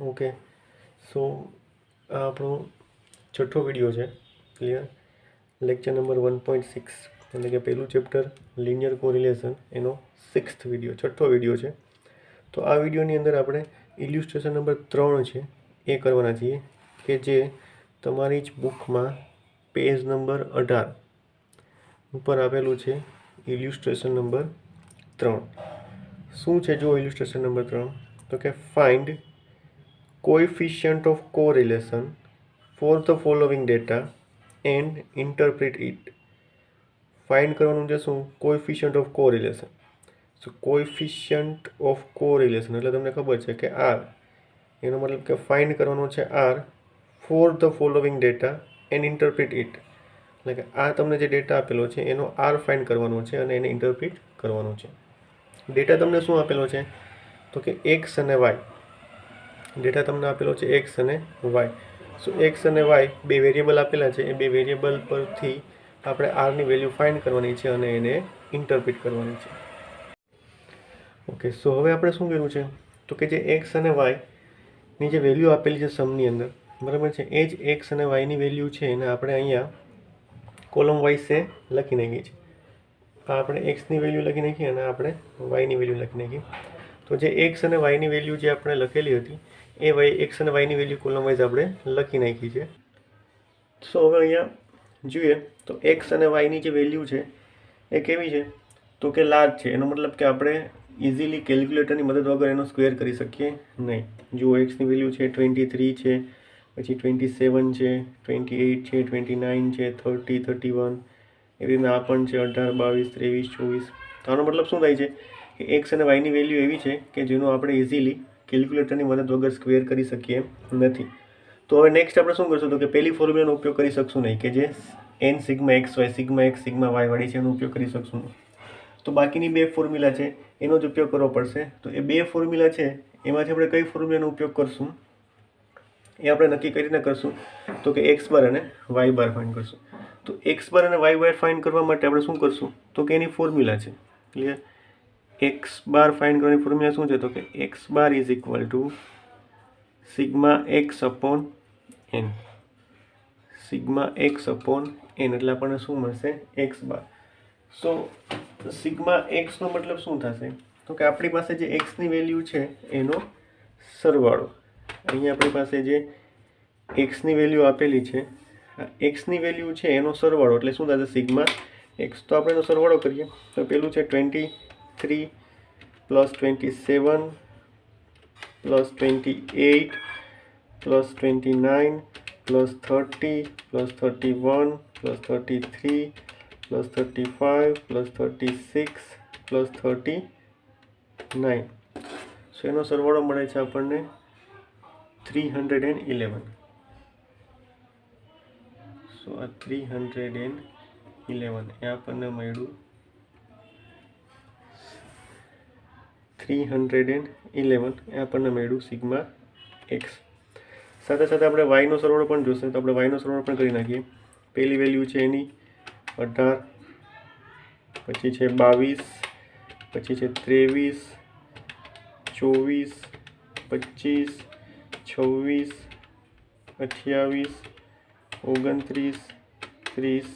Okay, સો આ આપણો છઠ્ઠો વિડીયો છે. ક્લિયર? લેક્ચર નંબર 1.6 એટલે કે પહેલું ચેપ્ટર લિનિયર કોરિલેશન એનો 6th વિડીયો, છઠ્ઠો વિડીયો છે. તો આ વિડીયોની અંદર આપણે ઇલ્યુસ્ટ્રેશન નંબર 3 છે એ કરવાના છીએ, કે જે તમારી જ બુકમાં પેજ નંબર 18 ઉપર આપેલું છે. ઇલ્યુસ્ટ્રેશન નંબર 3 શું છે? જો ઇલ્યુસ્ટ્રેશન નંબર 3 તો કે find coefficient of correlation for the following data and interpret it. Find કરવાનું છે શું? Coefficient of correlation. So coefficient of correlation એટલે તમને ખબર છે કે આર, એનો મતલબ કે ફાઇન્ડ કરવાનો છે R for the following data and interpret it. એટલે કે આ તમને જે ડેટા આપેલો છે એનો આર ફાઇન્ડ કરવાનો છે અને એને ઇન્ટરપ્રિટ કરવાનો છે. ડેટા તમને શું આપેલો છે? તો કે એક્સ અને વાય. ડેટા તમને આપેલો છે એક્સ અને વાય. સો એક્સ અને વાય બે વેરિયેબલ આપેલા છે. એ બે વેરિયેબલ પરથી આપણે આરની વેલ્યુ ફાઇન્ડ કરવાની છે અને એને ઇન્ટરપ્રિટ કરવાની છે. ઓકે, સો હવે આપણે શું કર્યું છે? તો કે જે એક્સ અને વાયની જે વેલ્યુ આપેલી છે સમની અંદર, બરાબર છે, એ જ એક્સ અને વાયની વેલ્યુ છે એને આપણે અહીંયા કોલમ વાઇઝ લખી નાખી છે. આ આપણે એક્સની વેલ્યુ લખી નાખી અને આપણે વાયની વેલ્યુ લખી નાખી. તો જે એક્સ અને વાયની વેલ્યુ જે આપણે લખેલી હતી એ એક્સ અને વાયની વેલ્યુ કોલમ વાઇઝ આપણે લખી નાખી છે. સો હવે અહીંયા જોઈએ તો એક્સ અને વાયની જે વેલ્યુ છે એ કેવી છે? તો કે લાર્જ છે. એનો મતલબ કે આપણે ઇઝીલી કેલ્ક્યુલેટરની મદદ વગર એનો સ્ક્વેર કરી શકીએ નહીં. જુઓ, એક્સની વેલ્યુ છે 23 છે, પછી 27 છે, 28 છે, 29 છે, 30, 31, એવી રીતના આ પણ છે 18, 22, 23, 24. તો આનો મતલબ શું થાય છે કે એક્સ અને વાયની વેલ્યુ એવી છે કે જેનો આપણે ઇઝીલી કેલ્ક્યુલેટરની મદદ વગર સ્ક્વેર કરી શકીએ નથી. તો હવે નેક્સ્ટ આપણે શું કરશું? તો કે પહેલી ફોર્મ્યુલાનો ઉપયોગ કરી શકશું નહીં, કે જે N sigma X Y, sigma X sigma Y વાળી છે એનો ઉપયોગ કરી શકશું નહીં. તો બાકીની બે ફોર્મ્યુલા છે એનો જ ઉપયોગ કરવો પડશે. તો એ બે ફોર્મ્યુલા છે એમાંથી આપણે કઈ ફોર્મ્યુલાનો ઉપયોગ કરશું એ આપણે નક્કી કરીને કરશું. તો કે એક્સ બાર અને વાય બાર ફાઇન્ડ કરશું. તો એક્સ બાર અને વાય બાર ફાઇન્ડ કરવા માટે આપણે શું કરશું? તો કે એની ફોર્મ્યુલા છે. ક્લિયર? એક્સ બાર ફાઇન્ડ કરવાની ફોર્મ્યુલા શું છે? તો કે X bar is equal to sigma x upon N. Sigma x upon N એટલે આપણને શું મળશે? X bar. સો સિગ્મા એક્સનો મતલબ શું થશે? તો કે આપણી પાસે જે એક્સની વેલ્યુ છે એનો સરવાળો. અહીંયા આપણી પાસે જે એક્સની વેલ્યુ આપેલી છે, એક્સની વેલ્યુ છે એનો સરવાળો એટલે શું થશે? Sigma x. તો આપણે એનો સરવાળો કરીએ તો પેલું છે 23 plus 27 plus 28 plus 29 plus 30 plus 31 plus 33 plus 35 plus 36 plus 39. સો એનો સરવાળો મળે છે આપણને 311. સો આ 311 એ આપણને મળ્યું 311 એ આપણને મળ્યું સિગ્મા એક્સ. સાથે સાથે આપણે વાયનો સરવાળો પણ જોશે, તો આપણે વાયનો સરવાળો પણ કરી નાખીએ. પહેલી વેલ્યુ છે એની 18, પછી છે 22, પછી છે 23, 24, 25, 26, 28, 29, 30,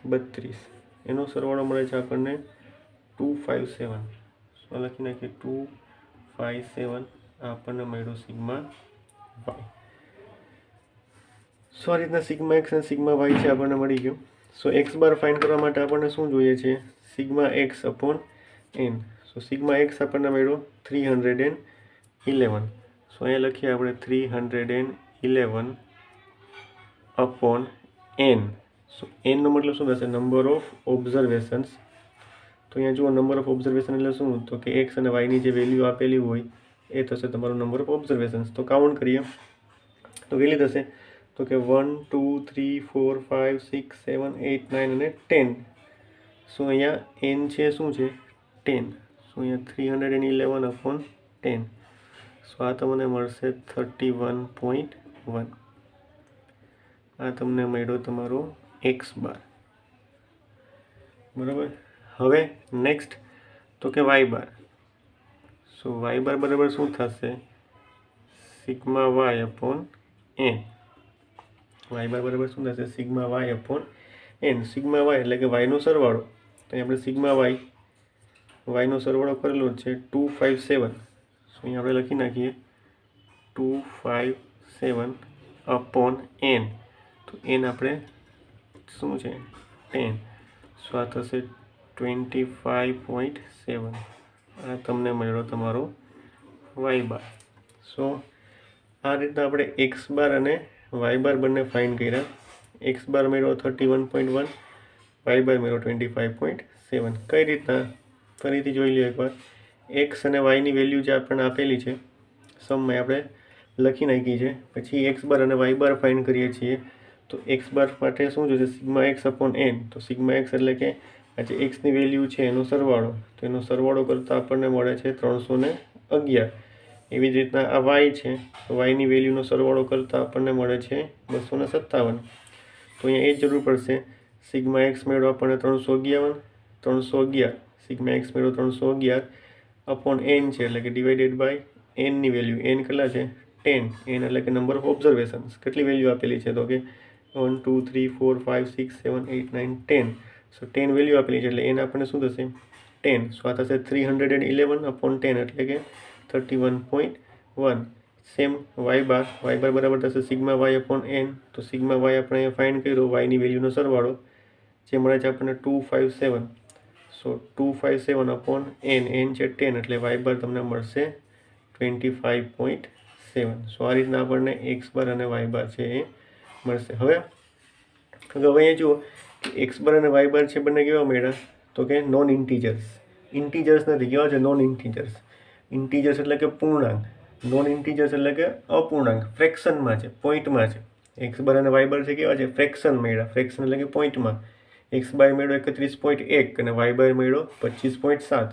32. એનો સરવાળો મળે છે આપણને 257. લખી નાખીએ 257. આપણને મળ્યું સિગ્મા વાય. સો આ રીતના સિગ્મા એક્સ અને સિગ્મા વાય છે આપણને મળી ગયું. સો એક્સ બાર ફાઇન્ડ કરવા માટે આપણને શું જોઈએ છે? Sigma x upon n. So sigma x આપણને મળ્યો 311. સો અહીંયા લખીએ આપણે 311 અપોન એન. સો એનનો મતલબ શું થશે? Number of observations. તો અહીંયા જુઓ, નંબર ઓફ ઓબ્ઝર્વેશન એટલે શું? તો કે એક્સ અને વાયની જે વેલ્યુ આપેલી હોય એ થશે તમારો નંબર ઓફ ઓબ્ઝર્વેશન્સ. તો કાઉન્ટ કરીએ તો કેટલી થશે? તો કે 1 2 3 4 5 6 7 8 9 અને 10. સો અહીંયા એન છે શું છે? 10. સો અહીંયા 311 અપોન 10. સો આ તમને મળશે 31.1. આ તમને મળ્યો તમારો એક્સ બાર. બરાબર. હવે નેક્સ્ટ તો કે વાય બાર. સો વાય બાર બરાબર શું થશે? Sigma y upon n. Y bar બરાબર શું થશે? Sigma y upon N. Sigma y એટલે કે વાયનો સરવાળો. તો આપણે સિગ્મા વાયનો સરવાળો કરેલો છે 257. સો અહીં આપણે લખી નાખીએ 257 અપોન એન. તો એન આપણે શું છે? 10. સો આ થશે 25.7. આ તમને મળ્યો તમારો વાય બાર. સો આ રીતના આપણે એક્સ બાર અને વાય બાર બંને ફાઇન્ડ કર્યા. એક્સ બાર મેળવો 31.1, વાય બાર મેળવો 25.7. કઈ રીતના? ફરીથી જોઈ લો એકવાર. એક્સ અને વાયની વેલ્યુ જે આપણને આપેલી છે સમમાં આપણે લખી નાખી છે. પછી એક્સ બાર અને વાય બાર ફાઇન્ડ કરીએ છીએ. તો એક્સ બાર માટે શું જોશે? Sigma x upon N. તો સિગ્મા એક્સ એટલે કે આ જે એક્સની વેલ્યુ છે એનો સરવાળો. તો એનો સરવાળો કરતાં આપણને મળે છે 311. એવી જ રીતના આ વાય છે, તો વાયની વેલ્યુનો સરવાળો કરતાં આપણને મળે છે 257. તો અહીંયા એ જ જરૂર પડશે. સિગ્મા એક્સ મેળવો આપણને 311. સિગ્મા એક્સ મેળવો 311 અપોન એન છે એટલે કે ડિવાઇડેડ બાય એનની વેલ્યુ. એન કેટલા છે? 10. એન એટલે કે નંબર ઓફ ઓબ્ઝર્વેશન્સ. કેટલી વેલ્યુ આપેલી છે? તો કે 1 2 3 4 5 6 7 8 9 10. સો 10 વેલ્યુ આપેલી છે એટલે એન આપણને શું થશે? 10. સો આ થશે 311 અપોન 10 એટલે કે 31.1. સેમ વાય બાર બરાબર થશે સિગ્મા વાય અપોન એન. તો સિગ્મા વાય આપણે અહીંયા ફાઇન્ડ કર્યો, વાયની વેલ્યુનો સરવાળો જે મળે છે આપણને 257. સો 257 અપોન એન છે 10 એટલે વાય બાર તમને મળશે 25.7. સો આ રીતના આપણને એક્સ બાર અને વાય બાર છે એ મળશે. હવે અહીંયા જુઓ કે એક્સ બાર અને વાય બાર છે બંને કેવા મળ્યા? તો કે નોન ઇન્ટીજર્સ. ઇન્ટીજર્સ નથી. કેવા છે? Non integers. ઇન્ટીજર્સ એટલે કે પૂર્ણાંક. નોન ઇન્ટીજર્સ એટલે કે અપૂર્ણાંક. ફ્રેક્શનમાં છે, પોઈન્ટમાં છે. એક્સ બાર અને વાય બાર છે કેવા છે? ફ્રેક્શન મળ્યા. ફ્રેક્શન એટલે કે પોઈન્ટમાં. એક્સ બાર મેળવો 31.1 અને વાય બાર મેળવો 25.7.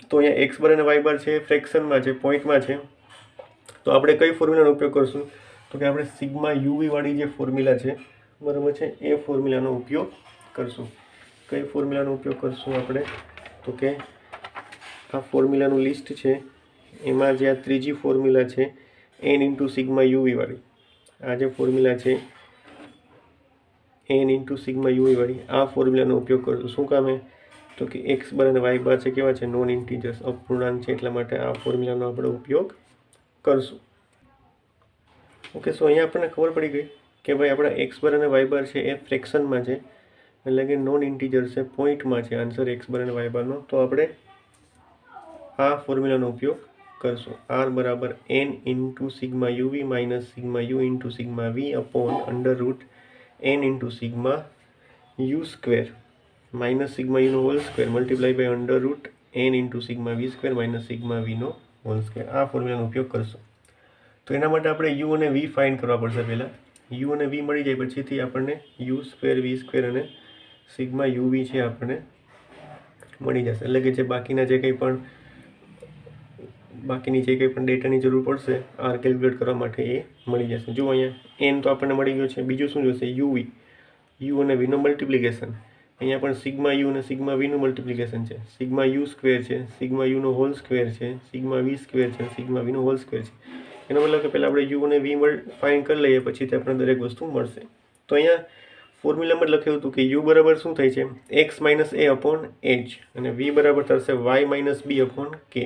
તો અહીંયા એક્સ બાર અને વાય બાર છે ફ્રેક્શનમાં છે, પોઈન્ટમાં છે. તો આપણે કઈ ફોર્મ્યુલાનો ઉપયોગ કરશું? તો કે આપણે સિગ્મા યુવી વાળી જે ફોર્મ્યુલા છે બરાબર છે એ ફોર્મ્યુલાનો ઉપયોગ કરશું. કઈ ફોર્મ્યુલાનો ઉપયોગ કરશું આપણે? તો કે આ ફોર્મ્યુલાનું લિસ્ટ છે એમાં જે આ ત્રીજી ફોર્મ્યુલા છે એન ઇન્ટુ સિગ્મા યુવી વાળી. આ જે ફોર્મ્યુલા છે એન ઇન્ટુ સિગ્મા યુવી વાળી આ ફોર્મ્યુલાનો ઉપયોગ કરશું. શું કામે? તો કે એક્સ બાર અને વાય બાર છે કેવા છે? નોન ઇન્ટીજર્સ, અપૂર્ણાંક છે. એટલા માટે આ ફોર્મ્યુલાનો આપણે ઉપયોગ કરશું. ઓકે. સો અહીંયા આપણને ખબર પડી ગઈ કે ભાઈ આપણા એક્સ બાર અને વાય બાર છે એ ફ્રેક્શનમાં છે એટલે કે નોન ઇન્ટીજર છે, પોઈન્ટમાં છે આન્સર એક્સ બાર અને વાય બારનો. તો આપણે આ ફોર્મ્યુલાનો ઉપયોગ કરશું. આર બરાબર n into sigma u v minus sigma u into sigma v upon under root n into sigma you square minus sigma યુનો whole square multiply by under root n into sigma V square minus sigma વીનો whole square. આ ફોર્મ્યુલાનો ઉપયોગ કરશું. તો એના માટે આપણે યુ અને વી ફાઇન્ડ કરવા પડશે. પહેલાં યુ અને વી મળી જાય પછીથી આપણને યુ સ્ક્વેર વી સ્ક્વેર અને સિગ્મા યુ વી છે આપણને મળી જશે. એટલે કે જે બાકીની જે કંઈ પણ ડેટાની જરૂર પડશે આર કેલ્ક્યુલેટ કરવા માટે એ મળી જશે. જો અહીંયા એન તો આપણને મળી ગયો છે. બીજું શું જોશે? યુવી. યુ અને વીનો મલ્ટિપ્લિકેશન. અહીંયા પણ સિગ્મા યુ અને સિગ્મા વીનું મલ્ટિપ્લિકેશન છે. સિગ્મા યુ સ્ક્વેર છે, સિગ્મા યુનો હોલ સ્ક્વેર છે, સિગ્મા વી સ્ક્વેર છે, સિગ્મા વીનો હોલ સ્ક્વેર છે. એનો મતલબ કે પહેલાં આપણે યુ અને વી ફાઇન્ડ કરી લઈએ પછી તે આપણને દરેક વસ્તુ મળશે. તો અહીંયા ફોર્મ્યુલામાં લખ્યું હતું કે યુ બરાબર શું થાય છે? એક્સ માઇનસ એ અપોન એચ અને વી બરાબર થશે વાય માઇનસ બી અપોન કે.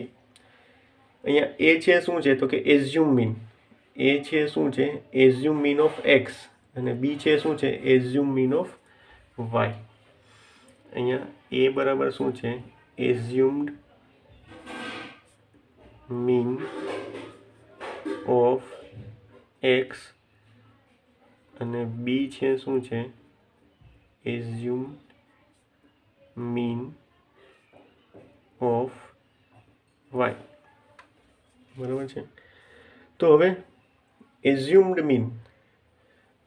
અહીંયા એ છે શું છે? તો કે એઝ્યુમ મીન. એ છે શું છે? એઝ્યુમ મીન ઓફ એક્સ અને બી છે શું છે? Assume mean of Y. અહીંયા એ બરાબર શું છે? એઝ્યુમ્ડ મીન ઓફ એક્સ અને બી છે શું છે? Assume mean of Y. બરાબર છે. તો હવે એઝ્યુમ્ડ મીન.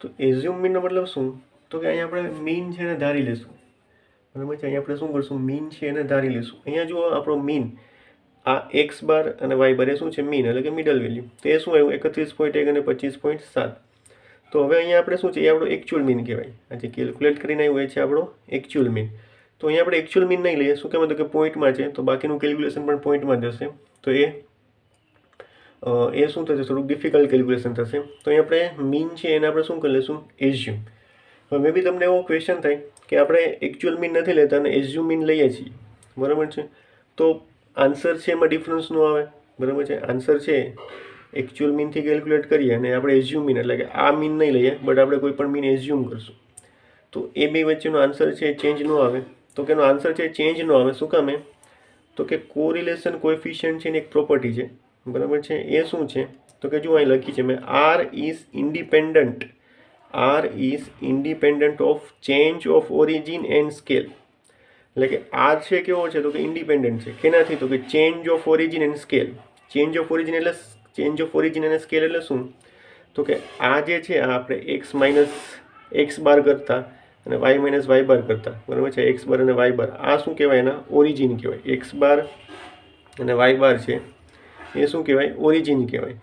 તો એઝ્યુમ મીનનો મતલબ શું? તો કે અહીંયા આપણે મીન છે એને ધારી લેશું. બરાબર છે. અહીંયા આપણે શું કરશું? મીન છે એને ધારી લેશું. અહીંયા જુઓ આપણો મીન આ એક્સ બાર અને વાય બાર એ શું છે? મીન એટલે કે મિડલ વેલ્યુ. તો એ શું આવ્યું? 31.1 અને 25.7. તો હવે અહીંયા આપણે શું છે? એ આપણો એકચ્યુઅલ મીન કહેવાય. આ જે કેલ્ક્યુલેટ કરીને આવ્યું એ છે આપણો એકચ્યુઅલ મીન. તો અહીંયા આપણે એકચ્યુઅલ મીન નહીં લઈએ. શું કહેવાય? તો કે પોઈન્ટમાં છે તો બાકીનું કેલ્ક્યુલેશન પણ પોઈન્ટમાં જ હશે. તો એ એ શું થશે, થોડુંક ડિફિકલ્ટ કેલ્ક્યુલેશન થશે. તો અહીં આપણે મીન છે એને આપણે શું કરી લઈશું, એઝ્યુમ. હવે મે બી તમને એવો ક્વેશ્ચન થાય કે આપણે એકચ્યુઅલ મીન નથી લેતા અને એઝ્યુમ મીન લઈએ છીએ, બરાબર છે, તો આન્સર છે એમાં ડિફરન્સ ન આવે, બરાબર છે. આન્સર છે એકચ્યુઅલ મીનથી કેલ્ક્યુલેટ કરીએ અને આપણે એઝ્યુમ મીન એટલે કે આ મીન નહીં લઈએ બટ આપણે કોઈ પણ મીન એઝ્યુમ કરશું તો એ બે વચ્ચેનો આન્સર છે ચેન્જ ન આવે. તો કે એનો આન્સર છે ચેન્જ ન આવે, શું કામ? તો કે કોરિલેશન કોએફિશિયન્ટ છે એની એક પ્રોપર્ટી છે, બરાબર છે. એ શું છે તો કે જો અહીં લખી છે મેં, R is independent of change of origin and scale. એટલે કે આર છે કેવો છે તો કે ઇન્ડિપેન્ડન્ટ છે કેનાથી, તો કે change of origin and scale. Change of origin એટલે ચેન્જ ઓફ ઓરિજિન અને સ્કેલ એટલે શું, તો કે આ જે છે આ આપણે એક્સ માઇનસ એક્સ બાર કરતાં અને વાય માઇનસ વાય બાર કરતાં, બરાબર છે, એક્સ બાર અને વાય બાર, આ શું કહેવાય, એના ઓરિજિન કહેવાય. એક્સ બાર અને વાય બાર છે એ શું કહેવાય, ઓરિજિન કહેવાય.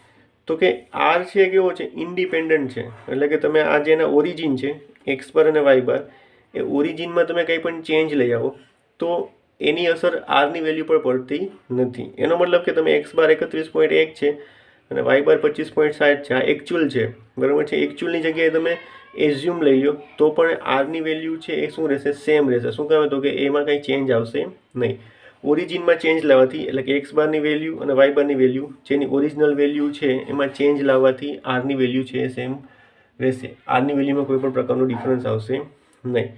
તો કે આર છે કેવો છે, ઇન્ડિપેન્ડન્ટ છે, એટલે કે તમે આ જે એના ઓરિજિન છે એક્સ બાર અને વાય બાર, એ ઓરિજિનમાં તમે કંઈ પણ ચેન્જ લઈ આવો તો એની અસર આરની વેલ્યુ પર પડતી નથી. એનો મતલબ કે તમે એક્સ બાર 31.1 છે અને વાય બાર 25.60 છે, આ એકચ્યુઅલ છે, બરાબર છે. એકચ્યુઅલની જગ્યાએ તમે એઝ્યુમ લઈ લો તો પણ આરની વેલ્યુ છે એ શું રહેશે, સેમ રહેશે. શું કહેવાય, તો કે એમાં કંઈ ચેન્જ આવશે નહીં. ઓરિજિનમાં ચેન્જ લાવવાથી એટલે કે એક્સ બારની વેલ્યુ અને વાય બારની વેલ્યુ જેની ઓરિજિનલ વેલ્યુ છે એમાં ચેન્જ લાવવાથી આરની વેલ્યુ છે એ સેમ રહેશે. આરની વેલ્યુમાં કોઈ પણ પ્રકારનો ડિફરન્સ આવશે નહીં.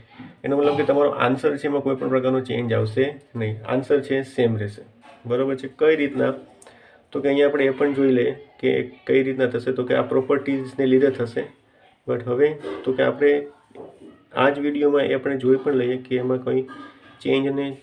એનો મતલબ કે તમારો આન્સર છે એમાં કોઈ પણ પ્રકારનો ચેન્જ આવશે નહીં, આન્સર છે સેમ રહેશે, બરાબર છે. કઈ રીતના, તો કે અહીંયા આપણે એ પણ જોઈ લઈએ કે કઈ રીતના થશે, તો કે આ પ્રોપર્ટીઝને લીધે થશે. બટ હવે તો કે આપણે આ જ વિડીયોમાં એ આપણે જોઈ પણ લઈએ કે એમાં કંઈ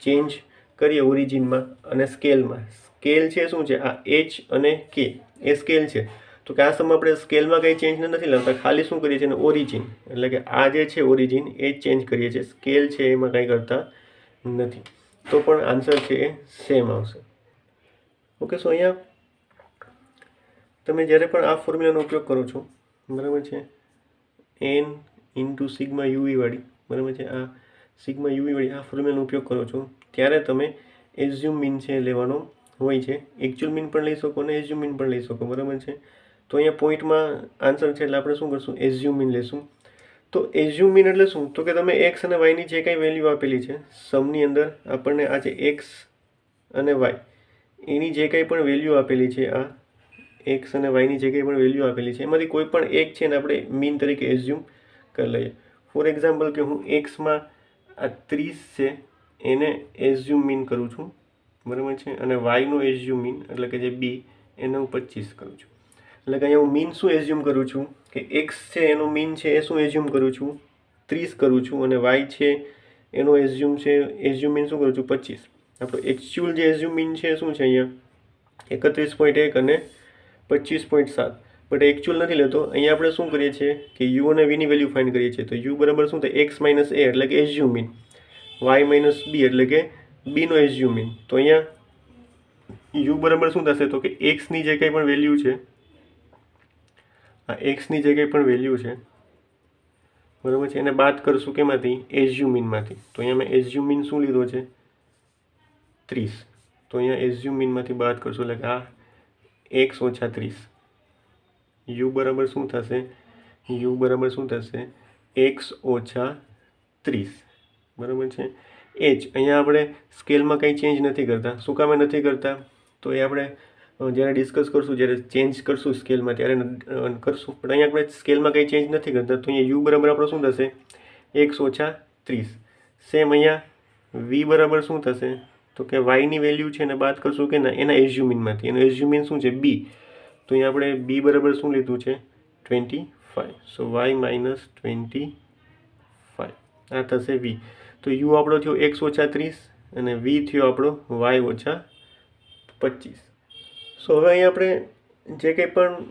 ચેન્જ કરીએ ઓરિજિનમાં અને સ્કેલમાં. સ્કેલ છે શું છે, આ એચ અને કે એ સ્કેલ છે. તો કે આ સમય આપણે સ્કેલમાં કંઈ ચેન્જ નથી લાવતા, ખાલી શું કરીએ છીએ, ઓરિજિન એટલે કે આ જે છે ઓરિજિન એ જ ચેન્જ કરીએ છીએ, સ્કેલ છે એમાં કંઈ કરતા નથી. તો પણ આન્સર છે એ સેમ આવશે. ઓકે, સો અહીંયા તમે જ્યારે પણ આ ફોર્મ્યુલાનો ઉપયોગ કરો છો, બરાબર છે, એન ઇન્ટુ સિગ્મા યુવી વાળી, બરાબર છે, આ સિગ્મા યુવી વાળી આ ફોર્મ્યુલાનો ઉપયોગ કરો છો ત્યારે તમે એઝ્યુમ મીન છે લેવાનો હોય છે. એકચ્યુઅલ મીન પણ લઈ શકો અને એઝ્યુમ મીન પણ લઈ શકો, બરાબર છે. તો અહીંયા પોઈન્ટમાં આન્સર છે એટલે આપણે શું કરશું, એઝ્યુમ મીન લેશું. તો એઝ્યુમ મીન એટલે શું, તો કે તમે એક્સ અને વાયની જે કંઈ વેલ્યુ આપેલી છે સમની અંદર આપણને આ જે એક્સ અને વાય એની જે કંઈ પણ વેલ્યુ આપેલી છે, આ એક્સ અને વાયની જે કંઈ પણ વેલ્યુ આપેલી છે એમાંથી કોઈ પણ એક છે ને આપણે મીન તરીકે એઝ્યુમ કરી લઈએ. ફોર એક્ઝામ્પલ કે હું એક્સમાં આ 30 છે એને એઝ્યુમ મીન કરું છું, બરાબર છે, અને વાયનો એઝ્યુમ મીન એટલે કે જે બી એને હું 25 કરું છું. એટલે કે અહીંયા હું મીન શું એઝ્યુમ કરું છું કે એક્સ છે એનો મીન છે એ શું એઝ્યુમ કરું છું, 30 કરું છું, અને વાય છે એનો એઝ્યુમ મીન શું કરું છું, 25. આપણો એકચ્યુઅલ જે એઝ્યુમ મીન છે શું છે અહીંયા 31.1 અને 25.7, બટ એકચ્યુઅલ નથી લેતો. અહીંયા આપણે શું કરીએ છીએ કે યુ અને વીની વેલ્યુ ફાઇન્ડ કરીએ છીએ. તો યુ બરાબર શું થાય, એક્સ માઇનસ એ એટલે કે એઝ્યુમ મીન, વાય માઇનસ બી એટલે કે બીનો એઝ્યુમ મીન. તો અહીંયા યુ બરાબર શું થશે, તો કે એક્સની જે કંઈ પણ વેલ્યુ છે, આ એક્સની જે કંઈ પણ વેલ્યુ છે, બરાબર છે, એને બાદ કરશું કેમાંથી, એઝ્યુમ મીનમાંથી. તો અહીંયા મેં એઝ્યુમ મીન શું લીધો છે, 30. તો અહીંયા એઝ્યુમ મીનમાંથી બાદ કરશું એટલે કે આ એક્સ ઓછા 30. યુ બરાબર શું થશે, યુ બરાબર શું થશે, એક્સ ઓછા 30, બરાબર છે. એચ અહીંયા આપણે સ્કેલમાં કંઈ ચેન્જ નથી કરતા. શું કામે નથી કરતા, તો એ આપણે જ્યારે ડિસ્કસ કરશું, જ્યારે ચેન્જ કરશું સ્કેલમાં ત્યારે કરશું. પણ અહીંયા આપણે સ્કેલમાં કંઈ ચેન્જ નથી કરતા. તો અહીંયા યુ બરાબર આપણો શું થશે, એક્સ ઓછા 30. સેમ અહીંયા વી બરાબર શું થશે, તો કે વાયની વેલ્યુ છે ને બાદ કરશું કે ના એના એઝ્યુમિનમાંથી. એનું એઝ્યુમિન શું છે, બી. તો અહીંયા આપણે બી બરાબર શું લીધું છે, 25. સો વાય માઇનસ 25, આ થશે વી. તો યુ આપણો થયો એક્સ ઓછા 30 અને વી થયો આપણો વાય ઓછા 25. સો હવે અહીં આપણે જે કંઈ પણ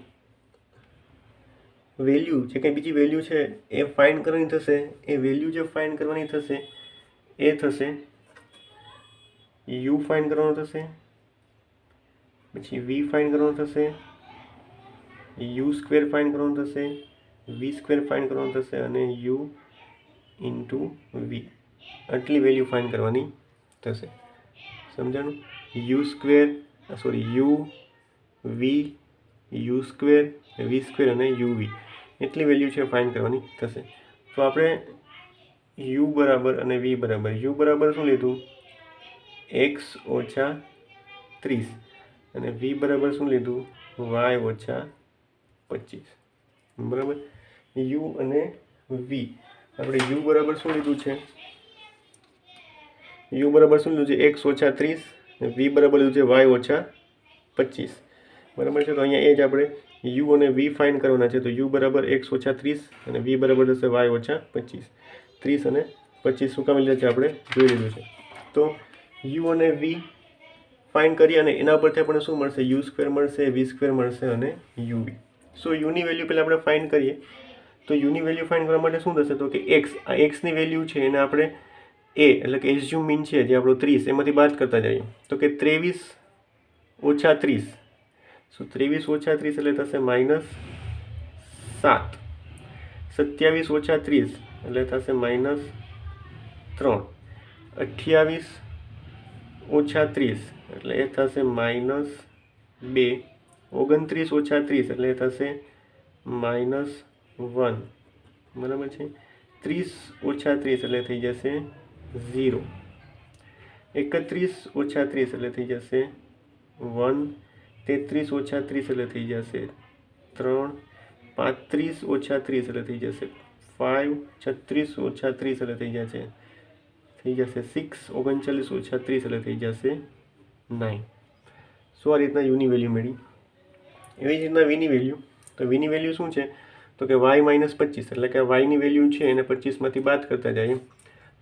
વેલ્યુ, જે કંઈ બીજી વેલ્યુ છે એ ફાઇન્ડ કરવાની થશે. એ વેલ્યુ જે ફાઇન્ડ કરવાની થશે એ થશે યુ ફાઇન્ડ કરવાનો થશે, પછી વી ફાઇન્ડ કરવાનો થશે, યુ સ્ક્વેર ફાઇન્ડ કરવાનો થશે, વી સ્ક્વેર ફાઇન્ડ કરવાનો થશે અને યુ ઇન્ટુ વી, આટલી વેલ્યુ ફાઇન્ડ કરવાની થશે. સમજાણું? U square U V U square, વી સ્ક્વેર અને યુવી એટલી વેલ્યુ છે ફાઇન્ડ કરવાની થશે. તો આપણે યુ બરાબર અને વી બરાબર, યુ બરાબર શું લીધું, એક્સ ઓછા 30 અને વી બરાબર શું લીધું, વાય ઓછા 25. બરાબર, યુ અને વી આપણે યુ બરાબર શું લીધું છે, યુ બરાબર શું લીધું છે, એક્સ ઓછા 30 અને વી બરાબર લીધું છે વાય ઓછા 25. બરાબર છે. તો અહીંયા એ જ આપણે યુ અને વી ફાઇન્ડ કરવાના છે. તો યુ બરાબર એક્સ ઓછા 30 અને વી બરાબર થશે વાય ઓછા 25. 30 અને 25 શું કામ લીધા છે આપણે જોઈ લીધું છે. તો યુ અને વી ફાઇન્ડ કરીએ અને એના પરથી આપણને શું મળશે, યુ સ્ક્વેર મળશે, વી સ્ક્વેર મળશે અને યુવી. સો યુની વેલ્યુ પહેલાં આપણે ફાઇન્ડ કરીએ. તો યુની વેલ્યુ ફાઇન્ડ કરવા માટે શું થશે, તો કે એક્સ, આ એક્સની વેલ્યુ છે એને આપણે એ એટલે કે એસજ્યુમ મીન છે જે આપણો 30 એમાંથી બાદ કરતા જઈએ. તો કે 23 ઓછા 30. સો 23 ઓછા 30 એટલે થશે -7. 27 ઓછા 30 એટલે થશે -3. 28 ઓછા 30 એટલે એ થશે -2. 29 ઓછા 30 એટલે એ થશે -1. બરાબર છે. 30 ઓછા 30 એટલે થઈ જશે 0. 31 ઓછા 30 એટલે થઈ જશે 1. 33 ઓછા 30 એટલે થઈ જશે 3. 35 ઓછા 30 એટલે થઈ જશે 5. 36 ઓછા 30 એટલે થઈ જશે 6. 39 ઓછા 30 એટલે થઈ જશે 9. સો આ રીતના યુની વેલ્યુ મળી. એવી જ રીતના વીની વેલ્યુ, તો વીની વેલ્યુ શું છે, તો કે વાય -25 એટલે કે વાયની વેલ્યુ છે એને 25માંથી બાદ કરતા જાય.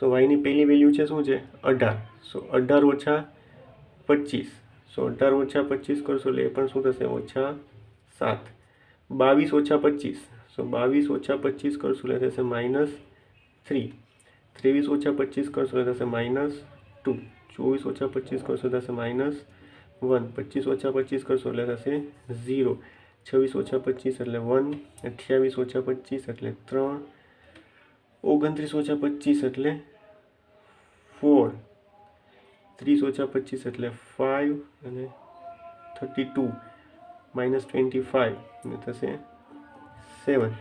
તો વાયની પહેલી વેલ્યુ છે શું છે, 18. સો 18 ઓછા 25. સો 18 ઓછા 25 કરશો એટલે એ પણ શું થશે, ઓછા 7. 22 ઓછા 25. સો 22 ઓછા 25 કરશો એટલે થશે -3. 23 ઓછા 25 કરશો એટલે થશે -2. 24 ઓછા 25 કરશો થશે -1. 25 ઓછા 25 કરશો એટલે થશે 0. 26 ઓછા 25 એટલે 1. 28 ઓછા 25 એટલે 3. 29 ઓછા 25 એટલે 4. 30 ઓછા 25 એટલે 5 અને 32 -25 એટલે થશે 7.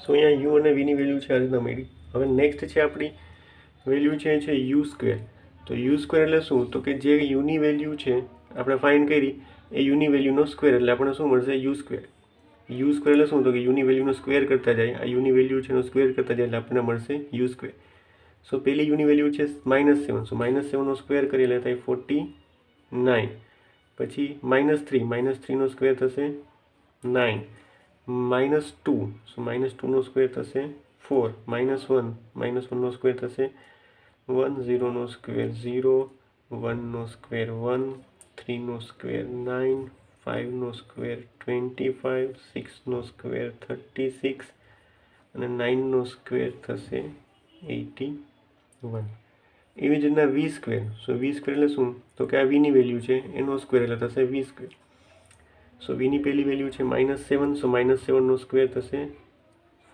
સો અહીંયા યુ અને વીની વેલ્યુ છે આ રીતના મળી. હવે નેક્સ્ટ છે આપણી વેલ્યુ છે યુ સ્ક્વેર. તો યુ સ્ક્વેર એટલે શું, તો કે જે યુની વેલ્યુ છે આપણે ફાઇન્ડ કરી એ યુની વેલ્યુનો સ્ક્વેર એટલે આપણને શું મળશે, યુ સ્ક્વેર. યુ સ્ક્વેર એટલે શું, તો કે યુની વેલ્યુનો સ્ક્વેર કરતા જાય, આ યુની વેલ્યુ છે એનો સ્ક્વેર કરતા જાય એટલે આપણને મળશે યુ સ્ક્વેર. સો પહેલી યુની વેલ્યુ છે -7. સો -7નો સ્ક્વેર કરી એટલે થાય 49. પછી -3 નો સ્ક્વેર થશે 9. -2 સો -2નો સ્ક્વેર થશે 4. -1 નો સ્ક્વેર થશે 1. 0નો સ્ક્વેર 0. 1નો સ્ક્વેર 1. 3નો સ્ક્વેર 9. 5નો સ્ક્વેર 25. 6નો સ્ક્વેર 36 અને 9નો સ્ક્વેર થશે 81. એવી જ રીતના વી સ્ક્વેર. સો વી સ્ક્વેર એટલે શું, તો કે આ વીની વેલ્યુ છે એનો સ્ક્વેર એટલે થશે વી સ્ક્વેર. સો વીની પહેલી વેલ્યુ છે -7. સો -7નો સ્ક્વેર થશે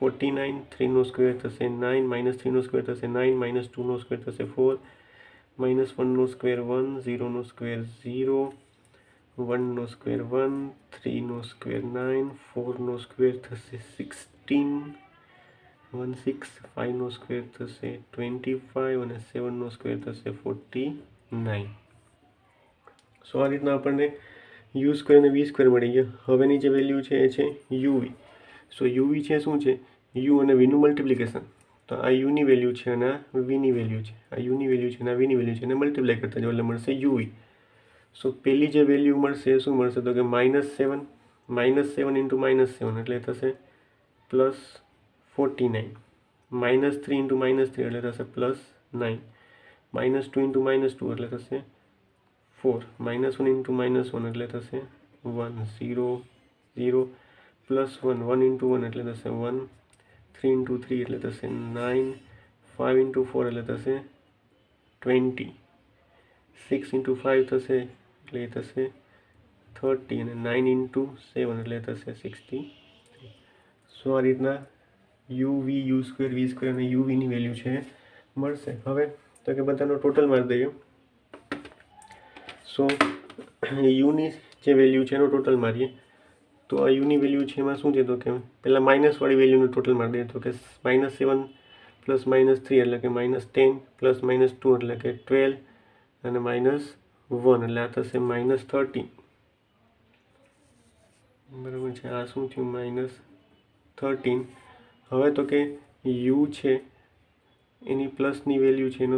49. 3નો સ્ક્વેર થશે 9. -3નો સ્ક્વેર થશે 9. -2નો સ્ક્વેર થશે 4. -1નો સ્ક્વેર 1. 0નો સ્ક્વેર 0. 1નો સ્ક્વેર 1. 3નો સ્ક્વેર 9. 4નો સ્ક્વેર થશે 16. 5નો સ્ક્વેર થશે 25 અને 7નો સ્ક્વેર થશે 49. સો આ રીતના આપણને યુ સ્ક્વેર અને વી સ્ક્વેર મળી ગયા. હવેની જે વેલ્યુ છે એ છે યુવી. સો યુવી છે શું છે, યુ અને વીનું મલ્ટિપ્લિકેશન. તો આ યુની વેલ્યુ છે અને આ વીની વેલ્યુ છે, આ યુની વેલ્યુ છે અને આ વીની વેલ્યુ છે અને મલ્ટિપ્લાય કરતા જાઓ એટલે મળશે યુવી. સો પહેલી જે વેલ્યુ મળશે એ શું મળશે, તો કે -7. -7 ઇન્ટુ -7 એટલે થશે +49. -3 ઇન્ટુ -3 એટલે થશે +9. -2 ઇન્ટુ -2 એટલે થશે 4. -1 ઇન્ટુ -1 એટલે થશે 1. 0 0 +1. 1 ઇન્ટુ 1 એટલે થશે 1. 3 ઇન્ટુ 3 એટલે થશે 9. 5 ઇન્ટુ 4 એટલે થશે 20. 6 ઇન્ટુ 5 થશે એટલે એ થશે 30 અને 9 ઇન્ટુ 7 એટલે થશે 63. સો આ રીતના યુ વી, યુ સ્ક્વેર, વી સ્ક્વેર અને યુ વીની વેલ્યુ છે મળશે. હવે તો કે બધાનો ટોટલ મારી દઈએ. સો યુની જે વેલ્યુ છે એનો ટોટલ મારીએ તો આ યુની વેલ્યુ છે એમાં શું છે તો કે પહેલાં માઇનસવાળી વેલ્યુનું ટોટલ મારી દઈએ તો કે -7 પ્લસ -3 એટલે કે -10 પ્લસ -2 એટલે કે 12 અને -1 એટલે આ થશે -13 બરાબર છે। આ શું થયું -13। હવે તો કે યુ છે એની પ્લસની વેલ્યુ છે એનો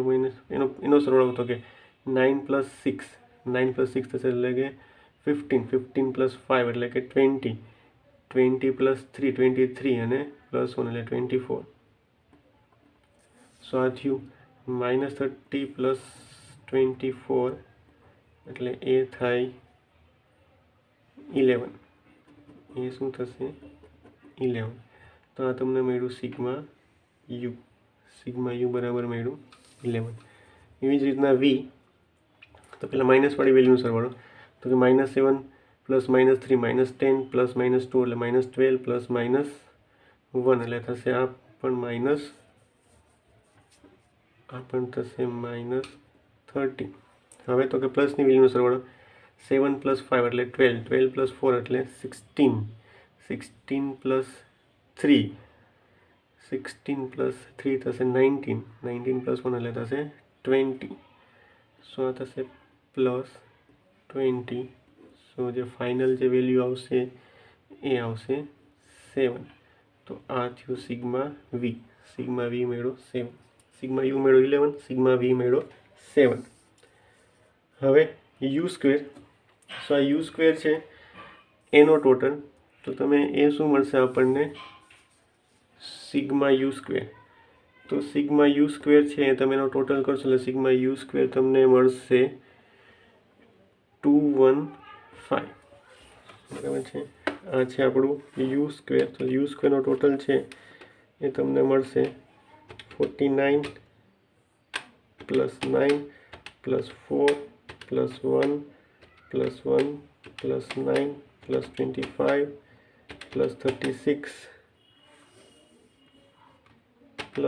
સરવાળો તો કે 9 + 6 9 + 6 થશે એટલે કે 15 15 + 5 એટલે કે 20 20 + 3 23 અને +1 એટલે 24। સો આ થયું -30 + 24 એટલે એ થાય 11। એ શું થશે 11। તો આ તમને મળ્યું સિગ્મા યુ બરાબર મળ્યું 11। એવી જ રીતના વી તો પહેલાં માઇનસવાળી વેલ્યુનો સરવાળો તો કે -7 પ્લસ -3 -10 પ્લસ -2 એટલે -12 પ્લસ -1 એટલે થશે આ પણ થશે -30। હવે તો કે પ્લસની વેલ્યુનો સરવાળો 7 + 5 એટલે 12 12 + 4 એટલે 16 16 + 3 16 + 3 થશે 19 19 + 1 એટલે થશે 20। સો આ થશે +20। સો જે ફાઇનલ જે વેલ્યુ આવશે એ આવશે 7। તો આ થયું સિગ્મા વી મેળો 7। સિગ્મા યુ મેળો 11, સિગ્મા વી મેળો 7। હવે યુ સ્ક્વેર, સો આ યુ સ્ક્વેર છે એનો ટોટલ તો તમે એ શું મળશે આપણને સિગ્મા યુ સ્ક્વેર। તો સિગ્મા યુ સ્ક્વેર છે તમે એનો ટોટલ કરશો એટલે સિગ્મા યુ સ્ક્વેર તમને મળશે 215 બરાબર છે। આ છે આપણું યુ સ્ક્વેર। તો યુ સ્ક્વેરનો ટોટલ છે એ તમને મળશે 49 + 9 + 4 + 1 + 1 + 9 + 25 + 36 +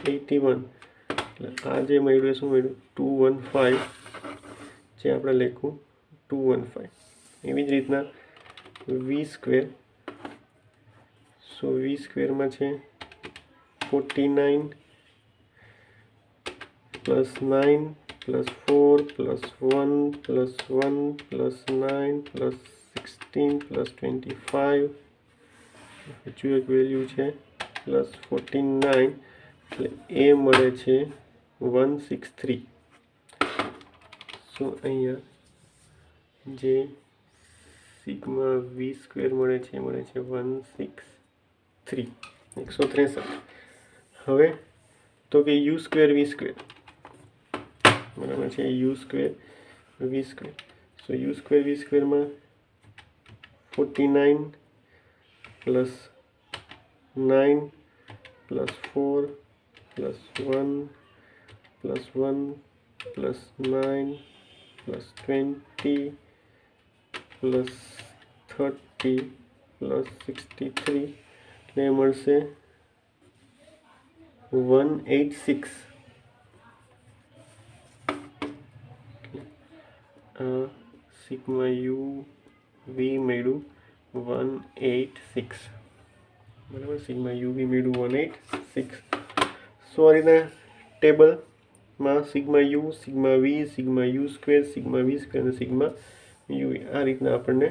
81 એટલે આ જે મળ્યું એ શું મળ્યું 215 જે આપણે લખ્યું 215। એવી જ રીતના વી સ્ક્વેર, સો વી સ્ક્વેરમાં છે 49 + 9 + 4 + 1 + 1 + 9 + 16 + 25 હજુ એક વેલ્યુ છે +49 એટલે એ મળે છે 163। સો અહીંયા જે સિગ્મા વી સ્ક્વેર મળે છે 163 163। હવે તો કે યુ સ્ક્વેર વી સ્ક્વેર બરાબર છે યુ સ્ક્વેર વી square. So u square v સ્ક્વેરમાં 49 + 9 + 4 + 1 + 1 + 9 + 20 + 30 + 63 એટલે મળશે 186। સિગ્મા યુ વી મળ્યું 186 બરાબર। સિગ્મા યુ વી મળ્યું 186। સો આ રીતના ટેબલમાં sigma you, sigma V, sigma you square, sigma V square અને સિગ્મા યુ આ રીતના આપણને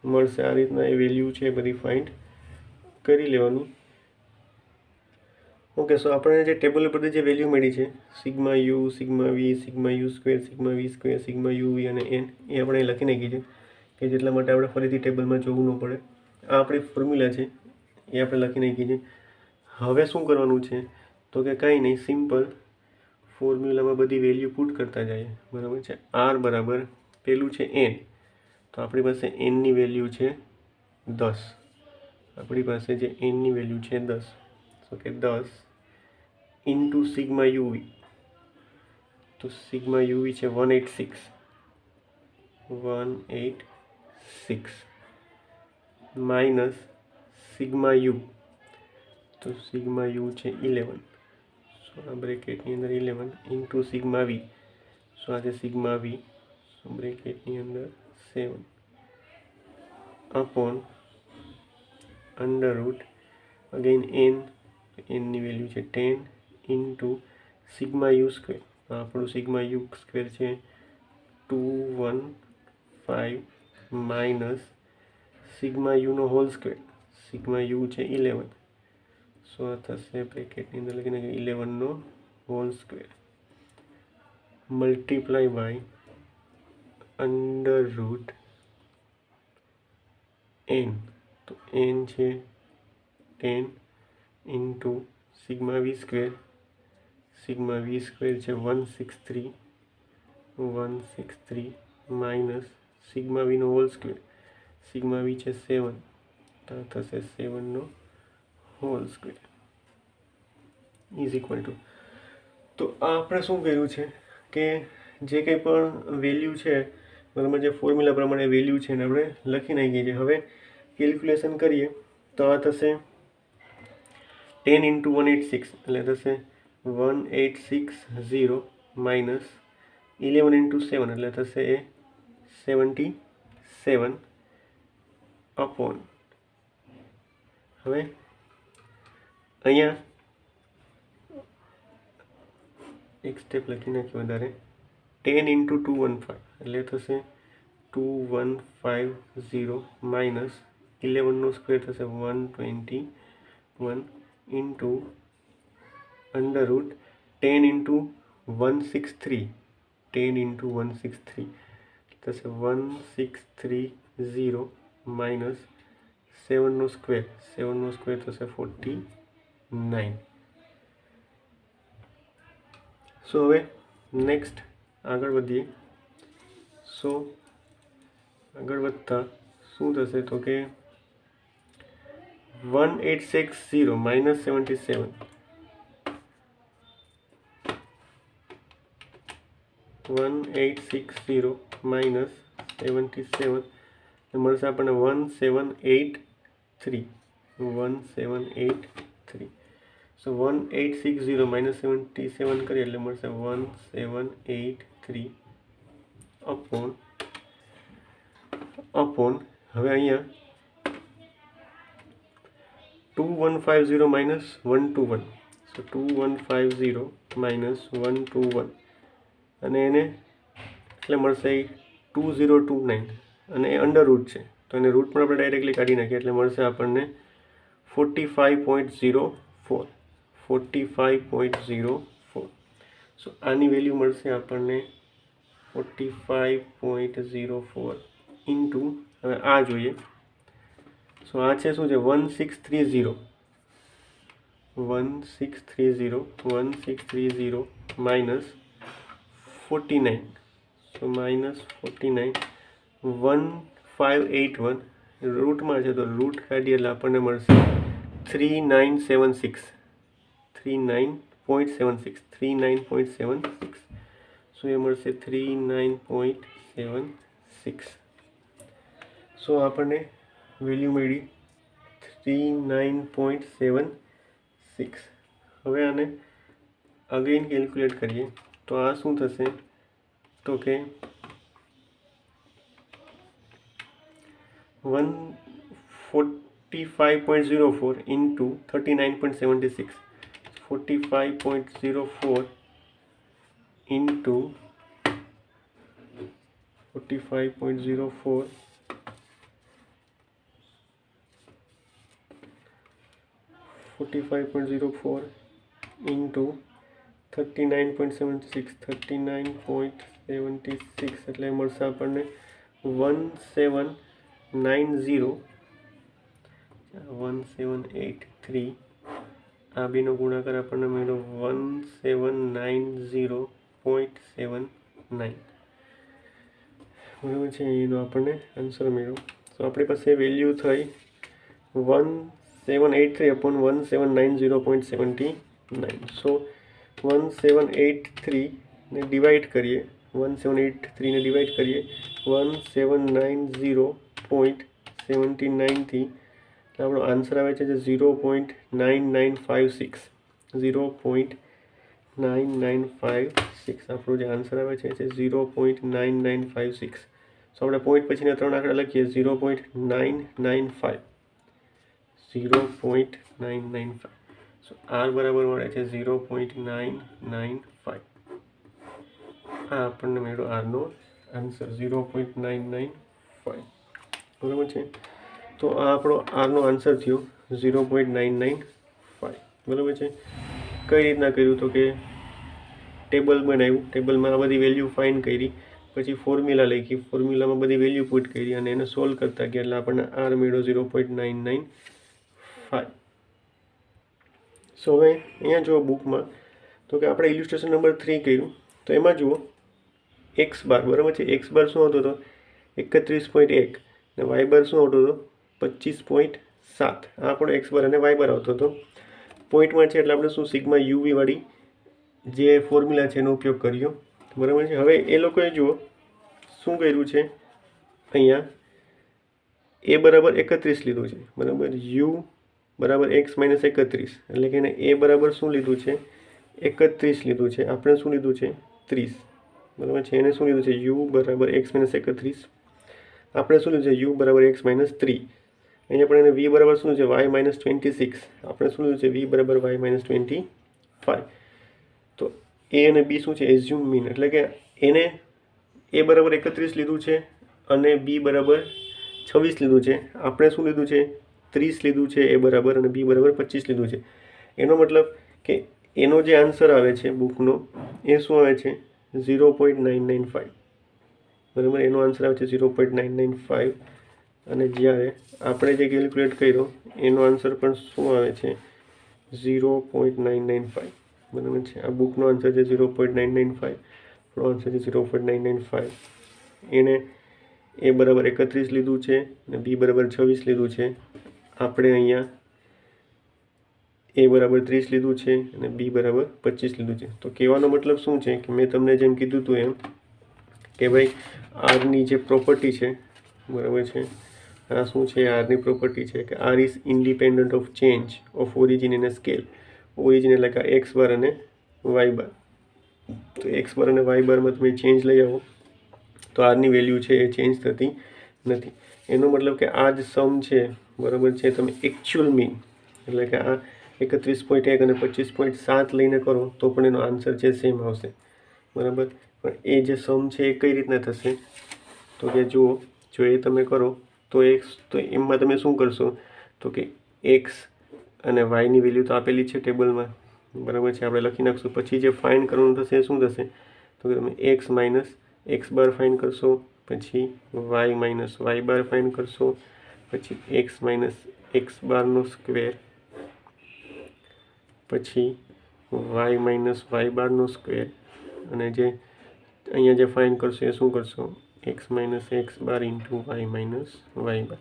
મળશે। આ રીતના એ વેલ્યુ છે બધી ફાઇન્ડ કરી લેવાની। ઓકે, સો આપણને જે ટેબલ ઉપરથી જે વેલ્યુ મળી છે sigma you, sigma V, sigma you square, sigma V square, sigma u v અને એન એ આપણે લખી નાખી છે કે જેટલા માટે આપણે ફરીથી ટેબલમાં જોવું ન પડે। આ આપણી ફોર્મ્યુલા છે એ આપણે લખી નાખી છે। હવે શું કરવાનું છે તો કે કાંઈ નહીં, સિમ્પલ ફોર્મ્યુલામાં બધી વેલ્યુ પુટ કરતા જઈએ બરાબર છે। આર બરાબર પેલું છે એન, તો આપણી પાસે એનની વેલ્યુ છે 10। આપણી પાસે જે એનની વેલ્યુ છે 10, તો કે 10 ઇન્ટુ સિગ્મા યુવી, તો સિગ્મા યુવી છે 186 માઇનસ સિગ્મા યુ, તો સિગ્મા યુ છે 11, સો આ બ્રેકેટની અંદર 11 ઇન્ટુ સિગ્મા વી, સો આ છે સિગ્મા વી, સો બ્રેકેટની અંદર 7 अपॉन अंडर रूट अगेन એનની વેલ્યુ છે 10 ઇન્ટુ સિગ્મા યુ સ્ક્વેર. આપણું સિગ્મા યુ સ્ક્વેર છે 215 માઇનસ સિગ્મા યુનો હોલ સ્ક્વેર. સિગ્મા યુ છે 11, સો આ થશે બ્રેકેટની અંદર લખીને 11નો whole square multiply by under root n. તો એન છે 10 ઇન્ટુ સિગ્મા વી સ્ક્વેર. સિગ્મા વી સ્ક્વેર છે 163 માઇનસ સિગ્મા વીનો હોલ સ્ક્વેર. સિગ્મા વી છે 7, તો થશે 7નો whole square is equal two. તો આ આપણે શું કર્યું છે કે જે કંઈ પણ વેલ્યુ છે બરાબર, જે ફોર્મ્યુલા પ્રમાણે વેલ્યુ છે એને આપણે લખી નાખીએ છીએ. હવે કેલ્ક્યુલેશન કરીએ તો આ થશે 10 ઇન્ટુ 186 એટલે થશે 1860 માઇનસ 11 ઇન્ટુ 7 એટલે થશે એ 77 અપોન. હવે અહીંયા એક સ્ટેપ લખી નાખ્યું વધારે. 10 ઇન્ટુ 215 એટલે થશે 2150 માઇનસ 11નો સ્ક્વેર થશે 121 into under route 10 into 163. 10 into 163 થશે 1630 માઇનસ 7નો સ્ક્વેર. 7નો સ્ક્વેર થશે 49. સો હવે નેક્સ્ટ આગળ વધીએ. સો આગળ વધતા શું થશે તો કે 1860 માઇનસ 77. 1860 માઇનસ 77 મળશે આપણને 1783. 1783. સો 1860 માઇનસ 77 કરીએ એટલે મળશે 1783 અપોન હવે અહીંયા 2150 માઇનસ 121. સો 2150 માઇનસ 121 અને એને એટલે મળશે 2029 અને એ અંડર રૂટ છે તો એને રૂટ પણ આપણે ડાયરેક્ટલી કાઢી નાખીએ એટલે મળશે આપણને 45.04. 45.04. સો આની વેલ્યુ મળશે આપણને 45.04 ઇન્ટુ હવે આ જોઈએ. સો આ છે શું છે 1630 માઇનસ 49. સો માઇનસ 49 1581 રૂટમાં છે તો રૂટ કાઢીએ એટલે આપણને મળશે 3976. 39.76. સો એ મળશે 39.76. સો આપણને વેલ્યુ મળી 39.76. હવે આને અગેન કેલ્ક્યુલેટ કરીએ તો આ શું થશે તો કે 145.04 ઇન્ટુ 39.76. 45.04 into 45.04 into 39.76. 39.76 એટલે મળશે આપણને 1783. આ બેનો ગુણાકાર આપણને મળ્યો 1790.79. બરાબર છે, એનો આપણને આન્સર મળ્યો. તો આપણી પાસે વેલ્યુ થઈ 1783 અપોન 1790.79. સો 1783 ને ડિવાઈડ કરીએ 1790.79 થી આપણો આન્સર આવે છે 0.9956. 0.9956 આપણો જે આન્સર આવે છે 0.9956. સો આપણે પોઈન્ટ પછીના 3 આંકડા લખીએ 0.995 0.995 સો આર બરાબર મળે છે 0.995 આ આપણને મળ્યો આરનો આન્સર 0.995 બરાબર છે તો આ આપણો આરનો આન્સર થયો 0.995 બરાબર છે કઈ રીતના કર્યું તો કે ટેબલ બનાવ્યું ટેબલમાં આ બધી વેલ્યુ ફાઇન્ડ કરી પછી ફોર્મ્યુલા લખી ફોર્મ્યુલામાં બધી વેલ્યુ પુટ કરી અને એને સોલ્વ કરતા ગયા એટલે આપણને આર મળ્યો 0.995 સો હવે અહીંયા જુઓ બુકમાં તો કે આપણે ઇલ્યુસ્ટ્રેશન નંબર 3 કર્યું તો એમાં જુઓ એક્સ બાર બરાબર છે એક્સ બાર શું આવતો હતો 31.1 ને વાય બાર શું આવતો હતો 25.7 આ આપણો એક્સ બાર અને વાય બાર આવતો હતો પોઈન્ટમાં છે એટલે આપણે શું સિગ્મા યુવી વાળી જે ફોર્મ્યુલા છે એનો ઉપયોગ કર્યો બરાબર છે હવે એ લોકોએ જુઓ શું કર્યું છે અહીંયા એ બરાબર 31 લીધું છે બરાબર યુ બરાબર x - 31 એટલે કે એને એ બરાબર શું લીધું છે 31 લીધું છે આપણે શું લીધું છે 30 બરાબર છે એને શું લીધું છે u બરાબર x - 31 આપણે શું લીધું છે u બરાબર x - 3 અહીંયા પણ એને v બરાબર શું છે y - 26 આપણે શું લીધું છે v બરાબર y - 25 તો a અને b શું છે એઝ્યુમ મીન એટલે કે એને a બરાબર 31 લીધું છે અને b બરાબર 26 લીધું છે આપણે શું લીધું છે 30 લીધું છે એ બરાબર અને b બરાબર 25 લીધું છે એનો મતલબ કે એનો જે આન્સર આવે છે બુકનો એ શું આવે છે 0.995 બરાબર એનો આન્સર આવે છે 0.995 અને જ્યારે આપણે જે કેલ્ક્યુલેટ કર્યો એનો આન્સર પણ શું આવે છે 0.995 બરાબર છે આ બુકનો આન્સર છે 0.995 આપણો આન્સર છે 0.995 એને એ બરાબર 31 લીધું છે અને બી બરાબર 26 લીધું છે આપણે અહીંયા એ બરાબર 30 લીધું છે અને બી બરાબર 25 લીધું છે તો કહેવાનો મતલબ શું છે કે મેં તમને જેમ કીધું હતું એમ કે ભાઈ આરની જે પ્રોપર્ટી છે બરાબર છે આ શું છે આરની પ્રોપર્ટી છે કે R is independent of change of origin in a scale origin એટલે કે એક્સ બાર અને વાય બાર તો એક્સ બાર અને વાય બારમાં તમે ચેન્જ લઈ આવો તો આરની વેલ્યુ છે એ ચેન્જ થતી નથી એનો મતલબ કે આ જ સમ છે બરાબર છે તમે એકચ્યુઅલ મીન એટલે કે આ 31.1 અને 25.7 લઈને કરો તો પણ એનો આન્સર છે સેમ આવશે બરાબર પણ એ જે સમ છે એ કઈ રીતના થશે તો કે જુઓ જો એ તમે કરો તો એમાં તમે શું કરશો તો કે એક્સ અને વાયની વેલ્યુ તો આપેલી છે ટેબલમાં બરાબર છે આપણે લખી નાખશું પછી જે ફાઇન્ડ કરવાનું થશે એ શું થશે તો કે તમે x minus x bar find કરશો પછી y minus y bar find કરશો પછી એક્સ માઇનસ એક્સ બારનો સ્ક્વેર પછી વાય માઇનસ વાય બારનો સ્ક્વેર અને જે અહીંયા જે ફાઇન્ડ કરશો એ શું કરશો x minus x bar into y minus y bar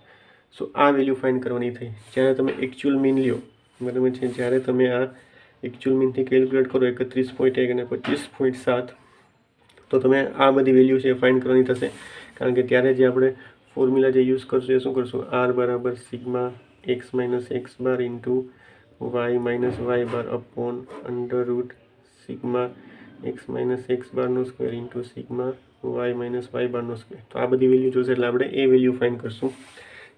so આ વેલ્યુ ફાઇન્ડ કરવાની થઈ જ્યારે તમે એકચ્યુઅલ મીન લ્યો બરાબર છે જ્યારે તમે આ એકચ્યુઅલ મીનથી કેલ્ક્યુલેટ કરો 31.1 અને 25.7 તો તમે આ બધી વેલ્યુ છે એ ફાઇન્ડ કરવાની થશે કારણ કે ત્યારે જે આપણે ફોર્મ્યુલા જે યુઝ કરશું એ શું કરશું આર બરાબર sigma x minus x bar into y minus y bar upon under root sigma x minus x બારનો square into sigma y minus y બારનો સ્ક્વેર તો આ બધી વેલ્યુ જોશે એટલે આપણે એ વેલ્યુ ફાઇન્ડ કરશું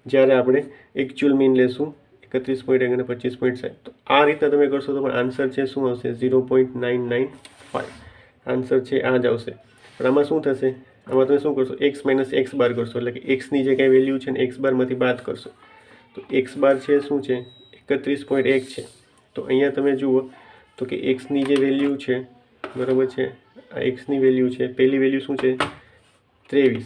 જ્યારે આપણે એકચ્યુઅલ મીન લેશું 31.1 અને 25.7 તો આ રીતના તમે કરશો તો પણ આન્સર છે શું આવશે 0.995 આન્સર છે આ જ આવશે પણ આમાં શું થશે આમાં તમે શું કરશો એક્સ માઇનસ એક્સ બાર કરશો એટલે કે એક્સની જે કંઈ વેલ્યુ છે ને એક્સ બારમાંથી બાદ કરશો તો એક્સ બાર છે શું છે 31.1 છે તો અહીંયા તમે જુઓ તો કે એક્સની જે વેલ્યુ છે બરાબર છે આ એક્સની વેલ્યુ છે પહેલી વેલ્યુ શું છે 23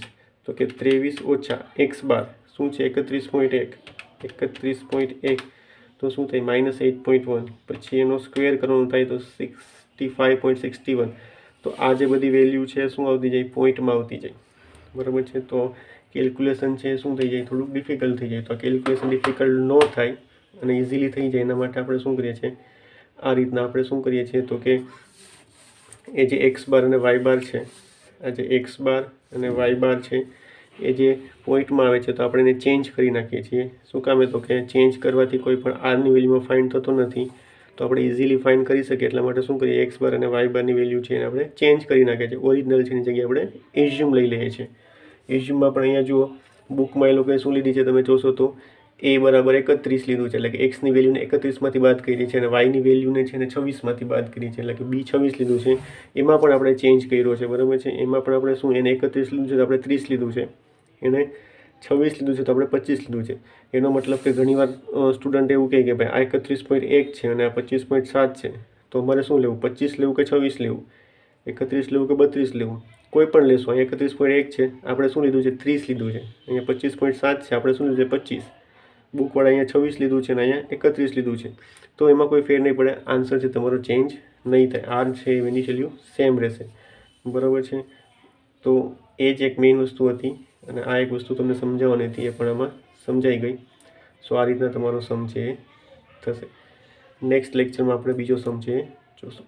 તો કે 23 ઓછા એક્સ બાર શું છે 31.1 તો શું થાય -8.1 પછી એનો સ્ક્વેર કરવાનો થાય તો 65.61 તો આ જે બધી વેલ્યુ છે શું આવતી જાય પોઈન્ટમાં આવતી જાય બરાબર છે તો કેલ્ક્યુલેશન છે શું થઈ જાય થોડુંક ડિફિકલ્ટ થઈ જાય તો કેલ્ક્યુલેશન ડિફિકલ્ટ ન થાય અને ઇઝીલી થઈ જાય એના માટે આપણે શું કરીએ છીએ આ રીતના આપણે શું કરીએ છીએ તો કે એ જે એક્સ બાર અને વાય બાર છે આ જે એક્સ બાર અને વાય બાર છે એ જે પોઈન્ટમાં આવે છે તો આપણે એને ચેન્જ કરી નાખીએ છીએ શું કામે તો કે ચેન્જ કરવાથી કોઈ પણ આરની વેલ્યુમાં ફાઇન્ડ થતો નથી તો આપણે ઇઝીલી ફાઇન્ડ કરી શકીએ એટલા માટે શું કરીએ એક્સ બાર અને વાય બારની વેલ્યુ છે એને આપણે ચેન્જ કરી નાખીએ છીએ ઓરિજિનલ છે એની જગ્યાએ આપણે એઝ્યુમ લઈ લઈએ છીએ એઝ્યુમમાં પણ અહીંયા જુઓ બુકમાં એ લોકોએ શું લીધી છે તમે જોશો તો એ બરાબર 31 લીધું છે, એટલે કે એક્સની વેલ્યુને 31માંથી બાદ કરી છે અને વાયની વેલ્યુને છે ને 26માંથી બાદ કરી છે, એટલે કે બી 26 લીધું છે. એમાં પણ આપણે ચેન્જ કર્યો છે, બરાબર છે. એમાં પણ આપણે શું એને 31 લીધું છે તો આપણે 30 લીધું છે, એને 26 લીધું છે તો આપણે 25 લીધું છે. એનો મતલબ કે ઘણીવાર સ્ટુડન્ટ એવું કહે કે ભાઈ આ 31.1 છે અને આ 25.7 છે, તો અમારે શું લેવું, 25 લેવું કે 26 લેવું, 31 લેવું કે 32 લેવું, કોઈ પણ લેશું. અહીંયા 31.1 છે, આપણે શું લીધું છે 30 લીધું છે. અહીંયા 25.7 છે, આપણે શું લીધું છે 25. બુકવાળા અહીંયા 26 લીધું છે અને અહીંયા 31 લીધું છે, તો એમાં કોઈ ફેર નહીં પડે. આન્સર છે તમારો ચેન્જ નહીં થાય. આર છે એની વેલ્યુ સેમ રહેશે, બરાબર છે. તો એ જ એક મેઇન વસ્તુ હતી અને આ એક વસ્તુ તમને સમજાવવાની હતી, એ પણ આમાં સમજાઈ ગઈ. સો આ રીતના તમારો સમ છે એ થશે. નેક્સ્ટ લેક્ચરમાં આપણે બીજો સમ છે એ જોશું.